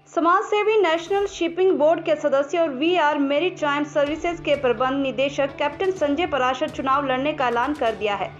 समाजसेवी national shipping board के सदस्य और वीआर मैरीटाइम सर्विसेज के प्रबंध निदेशक कैप्टन संजय पराशर चुनाव लड़ने का ऐलान कर दिया है।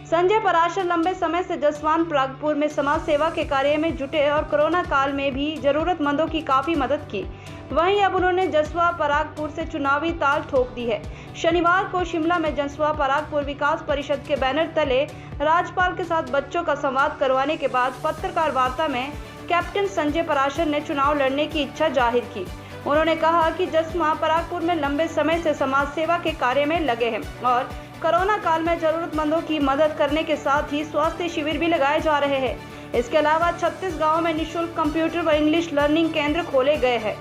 संजय पराशर लंबे समय से जसवान परागपुर में समाज सेवा के कार्य में जुटे और कोरोना काल में भी जरूरतमंदों की काफी मदद की। वहीं अब उन्होंने जसवा परागपुर से चुनावी ताल ठोक दी है। शनिवार को शिमला में जसवा परागपुर विकास परिषद के बैनर तले राज्यपाल के साथ बच्चों का संवाद करवाने के बाद पत्रकार वार्ता में कैप्टन संजय पराशर ने चुनाव लड़ने की इच्छा जाहिर की। उन्होंने कहा कि जसवा परागपुर में लंबे समय से समाज सेवा के कार्य में लगे हैं और कोरोना काल में जरूरतमंदों की मदद करने के साथ ही स्वास्थ्य शिविर भी लगाए जा रहे हैं। इसके अलावा 36 गाँव में निःशुल्क कंप्यूटर व इंग्लिश लर्निंग केंद्र खोले गए हैं।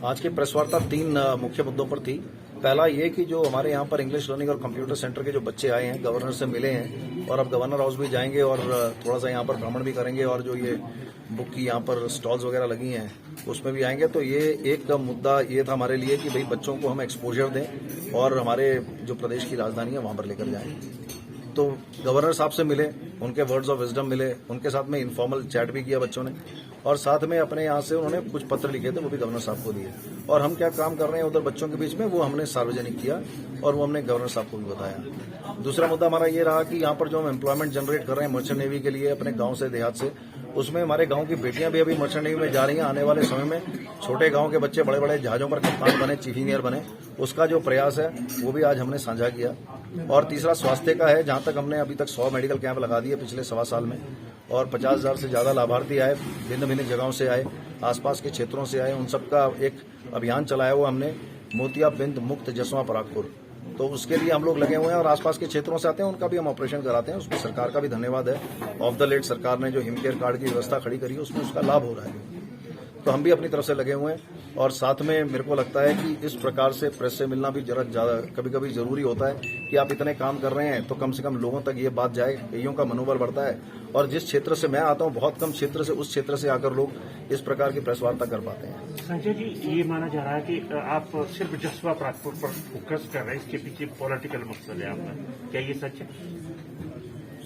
आज की प्रेस वार्ता 3 मुख्य मुद्दों पर थी। पहला ये कि जो हमारे यहाँ पर इंग्लिश लर्निंग और कंप्यूटर सेंटर के जो बच्चे आए हैं, गवर्नर से मिले हैं और अब गवर्नर हाउस भी जाएंगे और थोड़ा सा यहाँ पर भ्रमण भी करेंगे और जो ये बुक की यहाँ पर स्टॉल्स वगैरह लगी हैं उसमें भी आएंगे। तो ये एक मुद्दा ये था हमारे लिए कि भाई बच्चों को हम एक्सपोजर दें और हमारे जो प्रदेश की राजधानी है वहाँ पर लेकर जाएं। तो गवर्नर साहब से मिले, उनके वर्ड्स ऑफ विजडम मिले, उनके साथ में इनफॉर्मल चैट भी किया बच्चों ने और साथ में अपने यहाँ से उन्होंने कुछ पत्र लिखे थे, वो भी गवर्नर साहब को दिए और हम क्या काम कर रहे हैं उधर बच्चों के बीच में वो हमने सार्वजनिक किया और वो हमने गवर्नर साहब को भी बताया। दूसरा मुद्दा हमारा ये रहा कि यहाँ पर जो हम एम्प्लॉयमेंट जनरेट कर रहे हैं मर्चेंट नेवी के लिए अपने गांव से देहात से, उसमें हमारे गांव की बेटियां भी अभी मर्चेंट नेवी में जा रही हैं। आने वाले समय में छोटे गांव के बच्चे बड़े बड़े जहाजों पर कप्तान बने, चीफ इंजीनियर बने, उसका जो प्रयास है वो भी आज हमने साझा किया। और तीसरा स्वास्थ्य का है, जहां तक हमने अभी तक 100 मेडिकल कैंप लगा दिए पिछले 1.25 साल में और 50,000 से ज्यादा लाभार्थी आए, भिन्न भिन्न जगहों से आए, आसपास के क्षेत्रों से आए, उन सबका एक अभियान चलाया हुआ हमने, मोतियाबिंद मुक्त जसवा परागपुर। तो उसके लिए हम लोग लगे हुए हैं और आसपास के क्षेत्रों से आते हैं, उनका भी हम ऑपरेशन कराते हैं। उसमें सरकार का भी धन्यवाद है। ऑफ द लेट सरकार ने जो हिमकेयर कार्ड की व्यवस्था खड़ी करी है उसमें उसका लाभ हो रहा है। तो हम भी अपनी तरफ से लगे हुए हैं और साथ में मेरे को लगता है कि इस प्रकार से प्रेस से मिलना भी जरा ज्यादा कभी कभी जरूरी होता है कि आप इतने काम कर रहे हैं तो कम से कम लोगों तक ये बात जाए, कईयों का मनोबल बढ़ता है। और जिस क्षेत्र से मैं आता हूं बहुत कम क्षेत्र से उस क्षेत्र से आकर लोग इस प्रकार की प्रेस वार्ता कर पाते हैं। संजय जी, ये माना जा रहा है कि आप सिर्फ जसवा परागपुर पर फोकस कर रहे हैं, इसके पीछे पॉलिटिकल मकसद है आपका, क्या ये सच है?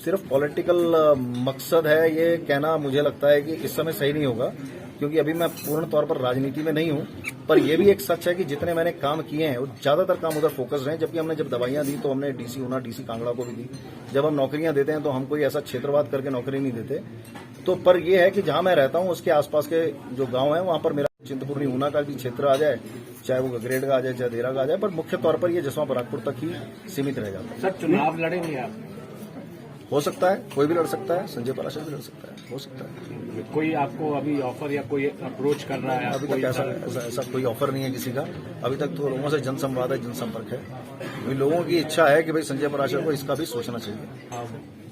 सिर्फ पॉलिटिकल मकसद है ये कहना मुझे लगता है कि इस समय सही नहीं होगा, क्योंकि अभी मैं पूर्ण तौर पर राजनीति में नहीं हूं। पर यह भी एक सच है कि जितने मैंने काम किए हैं वो ज्यादातर काम उधर फोकस रहे। जबकि हमने जब दवाइयां दी तो हमने डीसी ऊना, डीसी कांगड़ा को भी दी। जब हम नौकरियां देते हैं तो हम कोई ऐसा क्षेत्रवाद करके नौकरी नहीं देते। तो पर यह है कि जहां मैं रहता हूं उसके आसपास के जो गांव है वहां पर मेरा चिंतपूर्णी ऊना का भी क्षेत्र आ जाए, चाहे वो गगरेट का आ जाए, चाहे देरा का आ जाए, पर मुख्य तौर पर यह जसवा परागपुर तक ही सीमित रह जाता है। सर, चुनाव लड़ेंगे आप? हो सकता है, कोई भी लड़ सकता है, संजय पराशर भी लड़ सकता है, हो सकता है। कोई आपको अभी ऑफर या कोई अप्रोच कर रहा है? अभी तक ऐसा कोई ऑफर नहीं है किसी का। अभी तक तो लोगों से जनसंवाद है, जनसंपर्क है। अभी लोगों की इच्छा है कि भाई संजय पराशर को इसका भी सोचना चाहिए।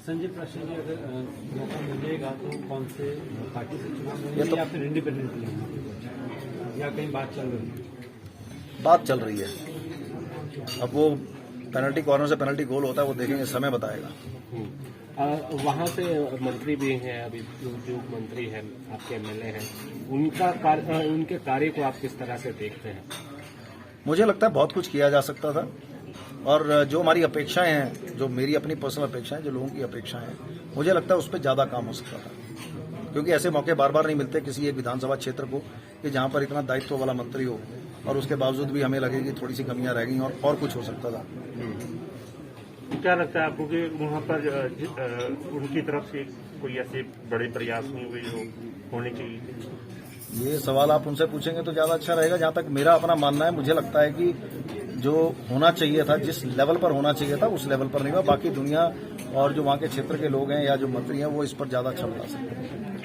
संजय पराशर जी, अगर मौका मिलेगा तो कौन से पार्टी से चुनाव लड़ेंगे या फिर इंडिपेंडेंटली, या कहीं बात चल रही है? बात चल रही है। अब वो पेनल्टी कॉर्नर से पेनल्टी गोल होता है, वो देखेंगे, समय बताएगा। वहाँ से मंत्री भी हैं, अभी जो मंत्री हैं, आपके एमएलए हैं, उनके कार्य को आप किस तरह से देखते हैं? मुझे लगता है बहुत कुछ किया जा सकता था और जो हमारी अपेक्षाएं हैं, जो मेरी अपनी पर्सनल अपेक्षाएं, जो लोगों की अपेक्षाएं हैं, मुझे लगता है उस पर ज्यादा काम हो सकता था। क्योंकि ऐसे मौके बार बार नहीं मिलते किसी एक विधानसभा क्षेत्र को कि जहां पर इतना दायित्व वाला मंत्री हो और उसके बावजूद भी हमें लगे कि थोड़ी सी कमियां रह गई और कुछ हो सकता था। क्या लगता है आपको कि वहाँ पर उनकी तरफ से कोई ऐसे बड़े प्रयास नहीं हुए जो होने चाहिए? ये सवाल आप उनसे पूछेंगे तो ज्यादा अच्छा रहेगा। जहां तक मेरा अपना मानना है, मुझे लगता है कि जो होना चाहिए था, जिस लेवल पर होना चाहिए था, उस लेवल पर नहीं हुआ। बाकी दुनिया और जो वहाँ के क्षेत्र के लोग हैं या जो मंत्री हैं वो इस पर ज्यादा अच्छा बता सकते हैं।